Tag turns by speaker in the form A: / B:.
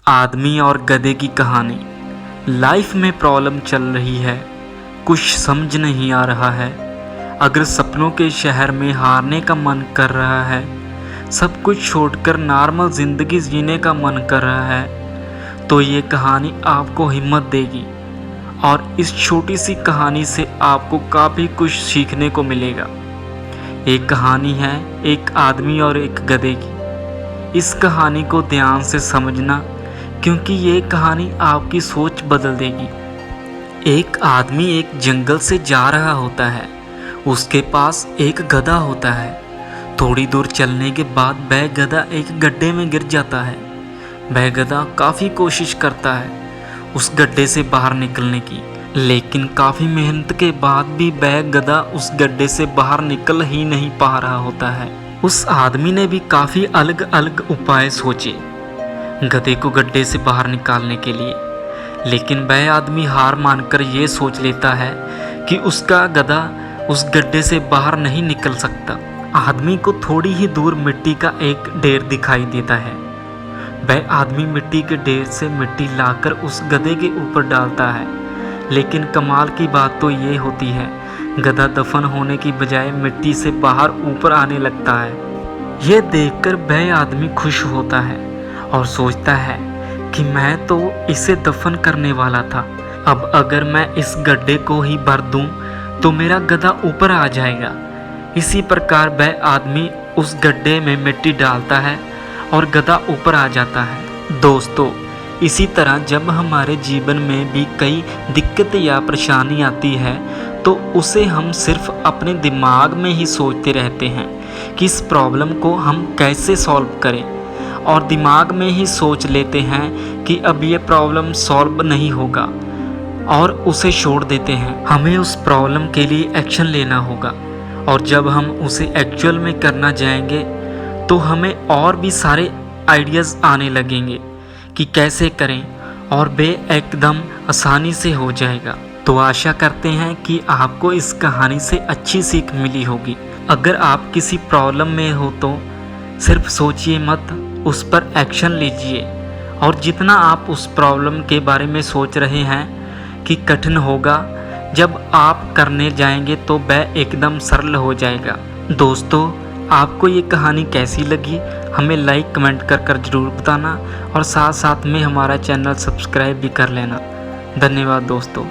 A: आदमी और गधे की कहानी। लाइफ में प्रॉब्लम चल रही है, कुछ समझ नहीं आ रहा है। अगर सपनों के शहर में हारने का मन कर रहा है, सब कुछ छोड़कर नॉर्मल ज़िंदगी जीने का मन कर रहा है, तो ये कहानी आपको हिम्मत देगी। और इस छोटी सी कहानी से आपको काफ़ी कुछ सीखने को मिलेगा। एक कहानी है एक आदमी और एक गधे की। इस कहानी को ध्यान से समझना, क्योंकि ये कहानी आपकी सोच बदल देगी। एक आदमी एक जंगल से जा रहा होता है। उसके पास एक गधा होता है। थोड़ी दूर चलने के बाद वह गधा एक गड्ढे में गिर जाता है। वह गधा काफ़ी कोशिश करता है उस गड्ढे से बाहर निकलने की, लेकिन काफ़ी मेहनत के बाद भी वह गधा उस गड्ढे से बाहर निकल ही नहीं पा रहा होता है। उस आदमी ने भी काफ़ी अलग अलग उपाय सोचे गधे को गड्ढे से बाहर निकालने के लिए, लेकिन वह आदमी हार मानकर ये सोच लेता है कि उसका गधा उस गड्ढे से बाहर नहीं निकल सकता। आदमी को थोड़ी ही दूर मिट्टी का एक ढेर दिखाई देता है। वह आदमी मिट्टी के ढेर से मिट्टी लाकर उस गधे के ऊपर डालता है, लेकिन कमाल की बात तो ये होती है, गधा दफन होने की बजाय मिट्टी से बाहर ऊपर आने लगता है। यह देखकर वह आदमी खुश होता है और सोचता है कि मैं तो इसे दफन करने वाला था। अब अगर मैं इस गड्ढे को ही भर दूं तो मेरा गधा ऊपर आ जाएगा। इसी प्रकार वह आदमी उस गड्ढे में मिट्टी डालता है और गधा ऊपर आ जाता है। दोस्तों, इसी तरह जब हमारे जीवन में भी कई दिक्कत या परेशानी आती है, तो उसे हम सिर्फ अपने दिमाग में ही सोचते रहते हैं कि इस प्रॉब्लम को हम कैसे सॉल्व करें, और दिमाग में ही सोच लेते हैं कि अब ये प्रॉब्लम सॉल्व नहीं होगा और उसे छोड़ देते हैं। हमें उस प्रॉब्लम के लिए एक्शन लेना होगा, और जब हम उसे एक्चुअल में करना जाएंगे तो हमें और भी सारे आइडियाज़ आने लगेंगे कि कैसे करें, और वे एकदम आसानी से हो जाएगा। तो आशा करते हैं कि आपको इस कहानी से अच्छी सीख मिली होगी। अगर आप किसी प्रॉब्लम में हो तो सिर्फ सोचिए मत, उस पर एक्शन लीजिए। और जितना आप उस प्रॉब्लम के बारे में सोच रहे हैं कि कठिन होगा, जब आप करने जाएंगे तो वह एकदम सरल हो जाएगा। दोस्तों, आपको ये कहानी कैसी लगी हमें लाइक कमेंट कर ज़रूर बताना, और साथ साथ में हमारा चैनल सब्सक्राइब भी कर लेना। धन्यवाद दोस्तों।